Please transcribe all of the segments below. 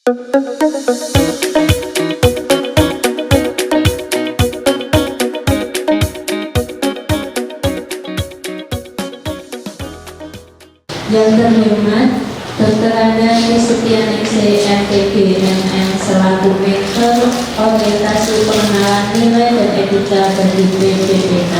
Yang terhormat Dr. Andani Setianingsih MPD MM selaku Mentor Orientasi Pengenalan Nilai dan Etika bagi BPPK.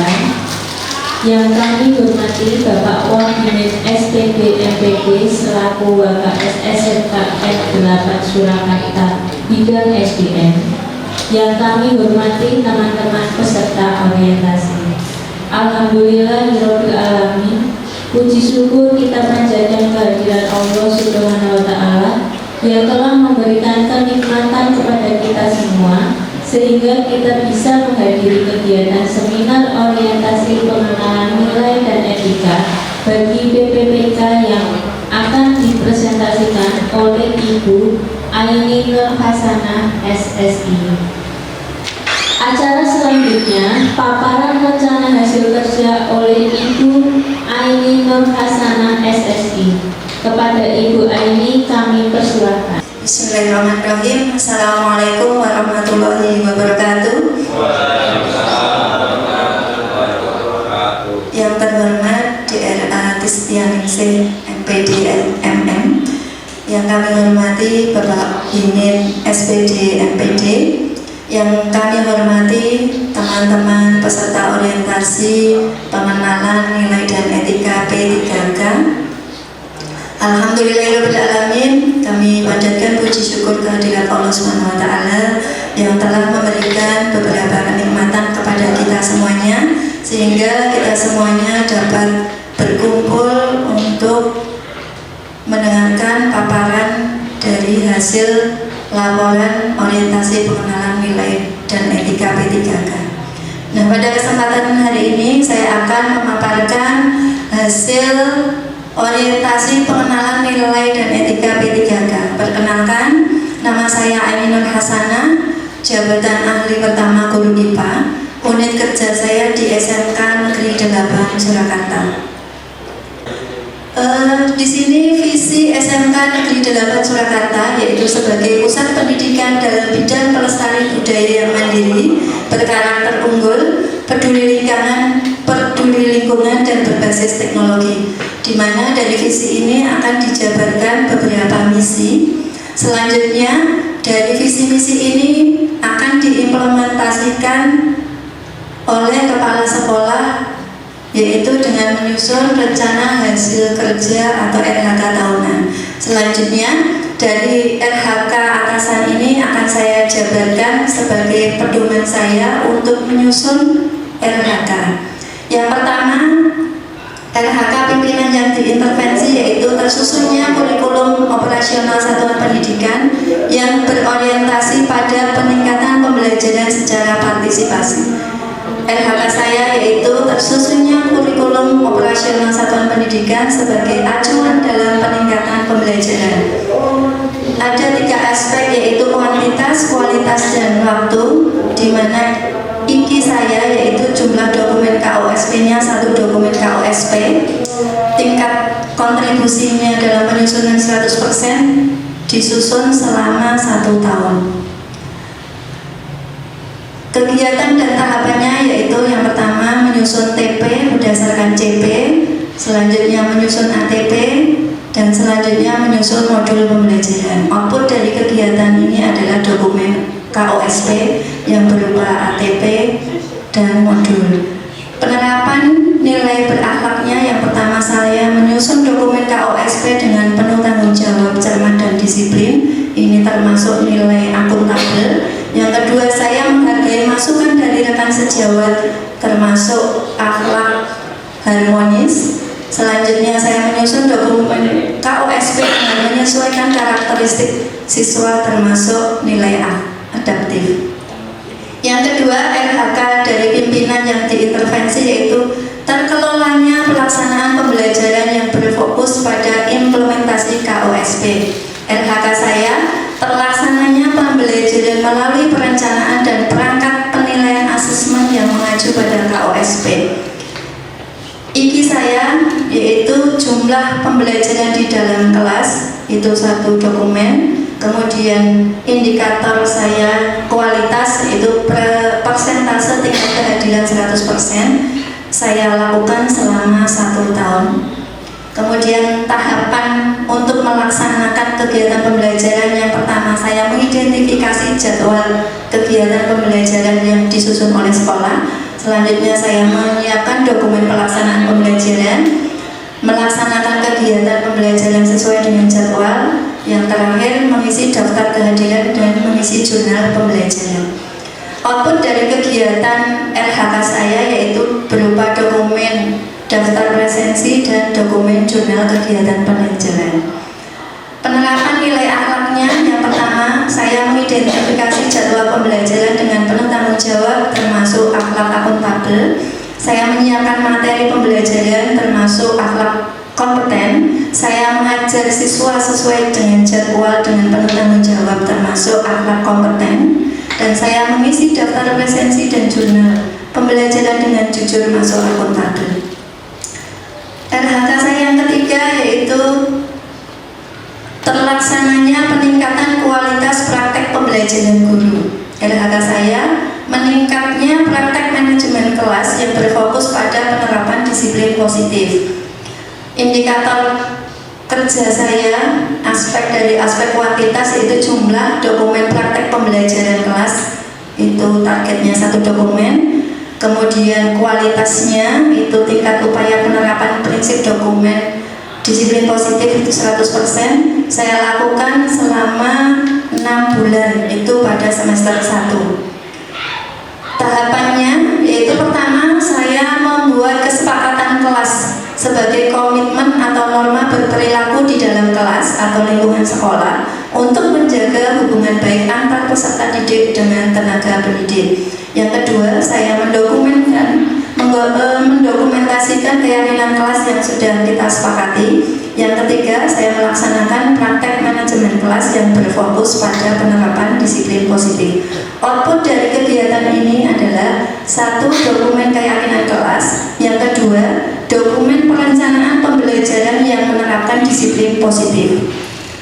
Yang kami hormati Bapak Wahyudin SPB MPD selaku WKS SMK N8 Surakarta bidang SDM. Yang kami hormati teman-teman peserta orientasi. Alhamdulillahirabbil alamin. Puji syukur kita panjatkan kehadiran Allah Subhanahu wa Ta'ala yang telah memberikan kenikmatan kepada kita semua sehingga kita bisa menghadiri kegiatan seminar orientasi pengenalan nilai dan etika bagi BPPK yang akan dipresentasikan oleh Ibu Aini Nur Hasanah SSI. Acara selanjutnya, paparan rencana hasil kerja oleh Ibu Aini Nur Hasanah SSI. Kepada Ibu Aini kami persilahkan. Bismillahirrahmanirrahim. Assalamualaikum warahmatullahi wabarakatuh. Yang terhormat DRA Tistianingsih MPD MM, yang kami hormati Bapak Yinin SPD MPD, yang kami hormati teman-teman peserta orientasi pengenalan nilai dan etika P3K. Alhamdulillahirrahmanirrahim, kami panjatkan puji syukur kehadirat Allah Subhanahu wa Ta'ala yang telah memberikan beberapa kenikmatan kepada kita semuanya sehingga kita semuanya dapat berkumpul untuk mendengarkan paparan dari hasil laporan orientasi pengenalan nilai dan etika P3K. Nah, pada kesempatan hari ini saya akan memaparkan hasil orientasi pengenalan nilai dan etika P3K. Perkenalkan, nama saya Aini Nur Hasanah, jabatan ahli pertama guru IPA, unit kerja saya di SMK Negeri 8 Surakarta. Di sini visi SMK Negeri 8 Surakarta yaitu sebagai pusat pendidikan dalam bidang pelestarian budaya yang mandiri, berkarakter unggul, peduli lingkungan dan berbasis teknologi. Di mana dari visi ini akan dijabarkan beberapa misi. Selanjutnya dari visi misi ini akan diimplementasikan oleh kepala sekolah, yaitu dengan menyusun rencana hasil kerja atau RHK tahunan. Selanjutnya dari RHK atasan ini akan saya jabarkan sebagai pedoman saya untuk menyusun RHK. Yang pertama, RHK pimpinan yang diintervensi yaitu tersusunnya kurikulum operasional satuan pendidikan yang berorientasi pada peningkatan pembelajaran secara partisipasi. RHK saya yaitu tersusunnya kurikulum operasional satuan pendidikan sebagai acuan dalam peningkatan pembelajaran. Ada 3 aspek yaitu kuantitas, kualitas, dan waktu, di mana IKI saya yaitu jumlah dokumen KOSP-nya 1 dokumen KOSP, tingkat kontribusinya dalam penyusunan 100% disusun selama 1 tahun. Kegiatan dan tahapannya yaitu yang pertama menyusun TP berdasarkan CP, selanjutnya menyusun ATP, dan selanjutnya menyusun modul pembelajaran. Output dari kegiatan ini adalah dokumen KOSP yang berupa ATP dan modul. Penerapan nilai berakhlaknya yang pertama saya menyusun dokumen KOSP dengan penuh tanggung jawab, cermat, dan disiplin. Ini termasuk nilai akuntabel. Yang kedua, saya menghargai masukan dari rekan sejawat termasuk akhlak harmonis. Selanjutnya saya menyusun dokumen KOSP dengan menyesuaikan karakteristik siswa termasuk nilai adaptif. Yang kedua, RHK dari pimpinan yang diintervensi yaitu terkelolanya pelaksanaan pembelajaran yang berfokus pada implementasi KOSP. RHK saya terlaksananya pembelajaran melalui perencanaan dan perangkat penilaian asesmen yang mengacu pada KOSP. IKI saya yaitu jumlah pembelajaran di dalam kelas itu 1 dokumen, kemudian kemudian indikator saya kualitas yaitu persentase tingkat kehadiran 100% saya lakukan selama 1 tahun. Kemudian tahapan untuk melaksanakan kegiatan pembelajaran yang pertama, saya mengidentifikasi jadwal kegiatan pembelajaran yang disusun oleh sekolah. Selanjutnya saya menyiapkan dokumen pelaksanaan pembelajaran, melaksanakan kegiatan pembelajaran sesuai dengan jadwal. Yang terakhir, mengisi daftar kehadiran dan mengisi jurnal pembelajaran. Output dari kegiatan RHK saya yaitu berupa dokumen daftar presensi dan dokumen jurnal kegiatan pembelajaran. Penerapan nilai akhlaknya, yang pertama, saya mengidentifikasi jadwal pembelajaran dengan penuh tanggung jawab termasuk akhlak akuntabel. Saya menyiapkan materi pembelajaran termasuk akhlak kompeten. Saya mengajar siswa sesuai dengan jadwal dengan penuh tanggung jawab termasuk akhlak kompeten. Dan saya mengisi daftar presensi dan jurnal pembelajaran dengan jujur masuk akuntabel. RHK saya yang ketiga yaitu terlaksananya peningkatan kualitas praktek pembelajaran guru. RHK saya meningkatnya praktek manajemen kelas yang berfokus pada penerapan disiplin positif. Indikator kerja saya dari aspek kuantitas yaitu jumlah dokumen praktek pembelajaran kelas, itu targetnya 1 dokumen. Kemudian kualitasnya itu tingkat upaya penerapan prinsip dokumen disiplin positif itu 100%. Saya lakukan selama 6 bulan itu pada semester 1. Tahapannya yaitu pertama, saya membuat kesepakatan kelas sebagai komitmen atau norma berperilaku di dalam kelas atau lingkungan sekolah untuk menjaga hubungan baik antar peserta didik dengan tenaga pendidik. Yang kedua, saya mendokumentasikan keyakinan kelas yang sudah kita sepakati. Yang ketiga, saya melaksanakan praktek manajemen kelas yang berfokus pada penerapan disiplin positif. Output dari kegiatan ini adalah 1. Dokumen keyakinan kelas. Yang kedua, dokumen perencanaan pembelajaran yang menerapkan disiplin positif.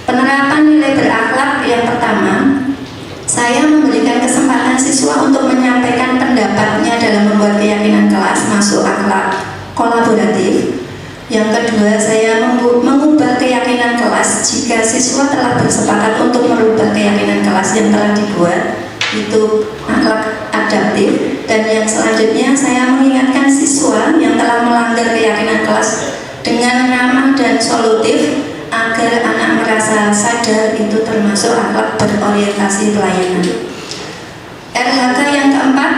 Penerapan nilai berakhlak yang pertama, saya memberikan kesempatan siswa untuk menyampaikan pendapatnya dalam membuat keyakinan kelas masuk akhlak kolaboratif. Yang kedua, saya mengubah keyakinan kelas jika siswa telah bersepakat untuk merubah keyakinan kelas yang telah dibuat, itu akhlak adaptif. Dan yang selanjutnya, saya mengingatkan siswa yang telah melanggar keyakinan kelas dengan ramah dan solutif agar anak merasa sadar, itu termasuk akhlak berorientasi pelayanan. RHK yang keempat,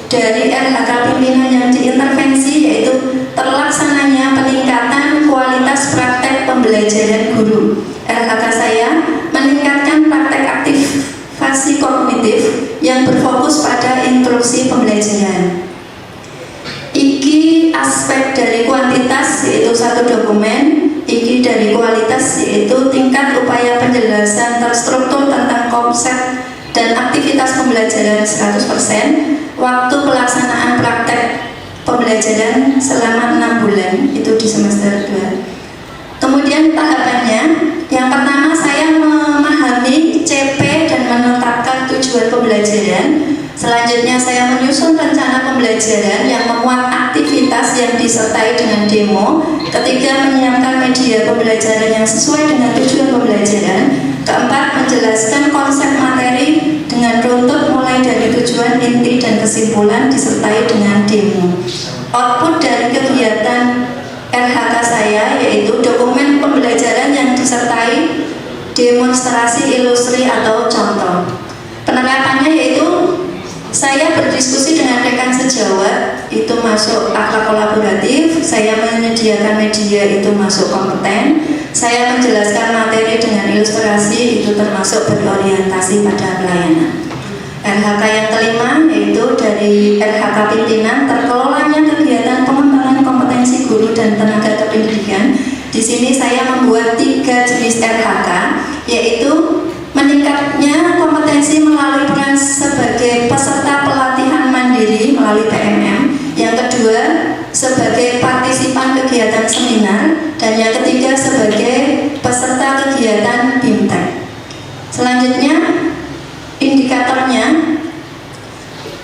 dari RHK pimpinan yang diintervensi yaitu terlaksananya peningkatan kualitas praktek pembelajaran guru. RHK saya meningkatkan praktek aktivasi kognitif yang berfokus pada instruksi pembelajaran. IKI aspek dari kuantitas yaitu 1 dokumen, IKI dari kualitas yaitu tingkat upaya penjelasan terstruktur tentang konsep dan aktivitas pembelajaran 100%, waktu pelaksanaan praktek pembelajaran selama 6 bulan, itu di semester 2. Kemudian tahapannya, yang pertama saya memahami CP dan menetapkan tujuan pembelajaran. Selanjutnya saya menyusun rencana pembelajaran yang memuat aktivitas yang disertai dengan demo. Ketiga, menyiapkan media pembelajaran yang sesuai dengan tujuan pembelajaran. Keempat, menjelaskan konsep materi dengan runtut mulai dari tujuan, inti, dan kesimpulan disertai dengan demo. Output dari kegiatan RHK saya yaitu dokumen pembelajaran yang disertai demonstrasi ilustrasi atau contoh. Penerapannya yaitu saya berdiskusi dengan rekan sejawat, itu masuk akhlak kolaboratif. Saya menyediakan media, itu masuk kompeten. Saya menjelaskan materi dengan ilustrasi, itu termasuk berorientasi pada pelayanan. RHK yang kelima yaitu dari RHK pimpinan, terkelolanya kegiatan pengembangan kompetensi guru dan tenaga kependidikan. Di sini saya membuat 3 jenis RHK, yaitu meningkatnya kompetensi melalui peran sebagai peserta pelatihan mandiri melalui PMM. Yang kedua, sebagai partisipan kegiatan seminar. Dan yang ketiga, sebagai peserta kegiatan BIMTEK. Selanjutnya indikatornya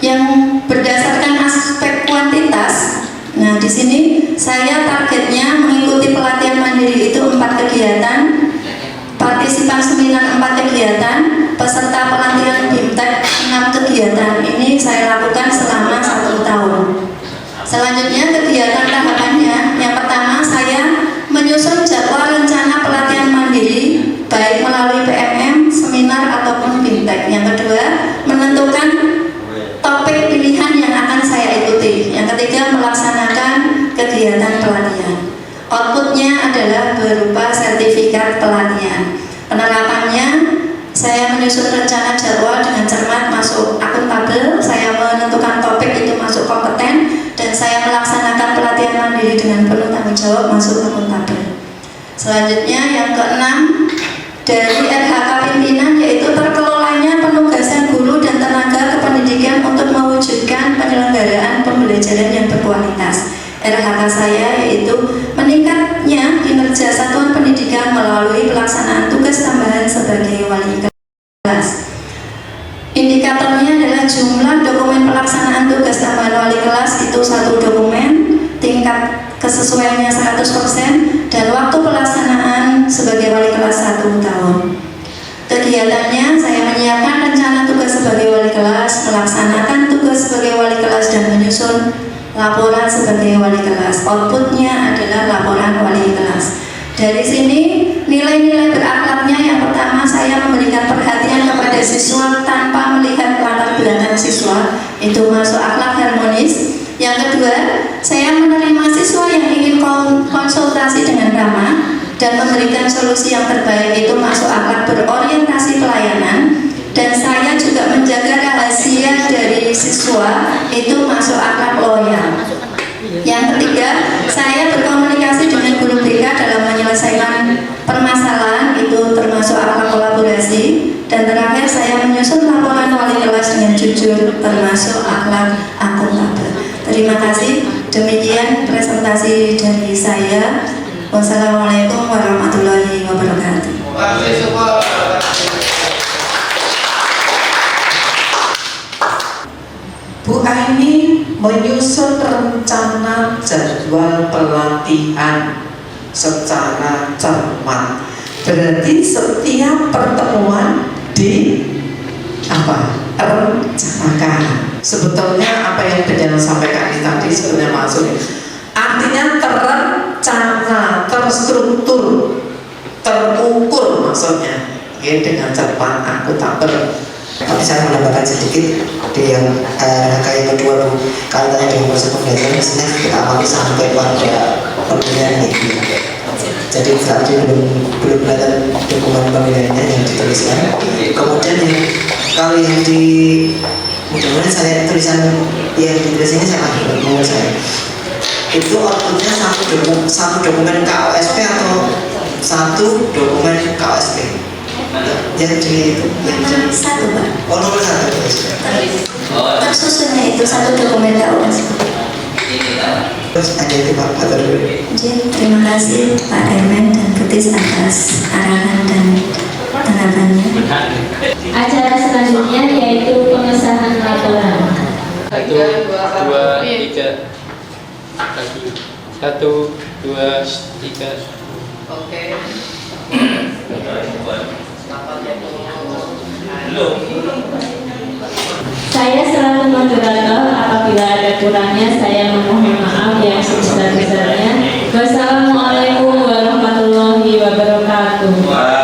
yang berdasarkan aspek kuantitas. Nah, di sini saya targetnya mengikuti pelatihan mandiri itu 4 kegiatan, partisipan seminar 4 kegiatan, peserta pelatihan BIMTEK 6 kegiatan. Ini saya lakukan selama 1 tahun. Selanjutnya kegiatan tahapannya, yang pertama saya menyusun jadwal rencana pelatihan mandiri baik melalui PMM, seminar ataupun BIMTEK. Yang kedua, menentukan topik pilihan yang akan saya ikuti. Yang ketiga, melaksanakan kegiatan pelatihan. Outputnya adalah berupa sertifikat pelatihan. Penerapannya, saya menyusun rencana jadwal dengan cermat masuk akuntabel, saya menentukan topik itu masuk kompeten, dan saya melaksanakan pelatihan mandiri dengan penuh tanggung jawab masuk akuntabel. Selanjutnya yang keenam, dari RHK pimpinan yaitu terkelolanya penugasan guru dan tenaga kependidikan untuk mewujudkan penyelenggaraan pembelajaran yang berkualitas. RHK saya yaitu meningkatnya kinerja satuan pendidikan melalui pelaksanaan tugas tambahan sebagai wali kelas. Indikatornya adalah jumlah dokumen pelaksanaan tugas tambahan wali kelas itu 1 dokumen, tingkat kesesuaiannya 100%, dan waktu pelaksanaan sebagai wali kelas 1 tahun. Kegiatannya saya menyiapkan rencana tugas sebagai wali kelas, melaksanakan tugas sebagai wali kelas, dan menyusun laporan sebagai wali kelas. Outputnya adalah laporan wali kelas. Dari sini nilai-nilai berakhlaknya, yang pertama saya memberikan perhatian kepada siswa tanpa melihat latar belakang siswa, itu masuk akhlak harmonis. Yang kedua, saya menerima siswa yang ingin konsultasi dengan ramah dan memberikan solusi yang terbaik, itu masuk akhlak berorientasi pelayanan. Dan saya juga menjaga rahasia dari siswa, itu masuk akhlak loyal. Yang ketiga, saya berkomunikasi dengan guru BK dalam menyelesaikan permasalahan, itu termasuk akhlak kolaborasi. Dan terakhir, saya menyusun laporan wali kelas dengan jujur, termasuk akhlak akuntabel. Terima kasih. Demikian presentasi dari saya. Wassalamualaikum warahmatullahi wabarakatuh. Bu Aini menyusun rencana jadwal pelatihan secara cermat. Berarti setiap pertemuan rencanakan. Sebetulnya apa yang Benjamin sampaikan tadi sebenarnya masuk. Artinya terencana, terstruktur, terukur maksudnya. Ya, dengan cermat akuntabel. Tapi saya menambahkan sedikit di yang kayak kedua Bu, kalau tadi dengan proses pembelajaran mestinya kita amati sampai pada penilaian ini. Jadi berarti belum ada dokumen penilaiannya yang dituliskan. Kemudian yang kalau yang di mudah-mudahan saya tulisan yang ditulis ini saya akan menurut saya itu outputnya satu dokumen KOSP atau 1 dokumen KOSP. Jadi itu Nomor 1, Pak. oh nomor 1 Tersusunnya itu 1 dokumen KOSP. terus ada itu Pak atau dulu. Terima kasih Pak Ermen dan Butis atas arahan dan tanggapannya. Acara selanjutnya yaitu pengesahan laporan. 1, 2, 3. 1, 2, 3. Oke. Saya selaku moderator, apabila ada kurangnya saya memohon maaf yang sebesar-besarnya. Wassalamualaikum warahmatullahi wabarakatuh.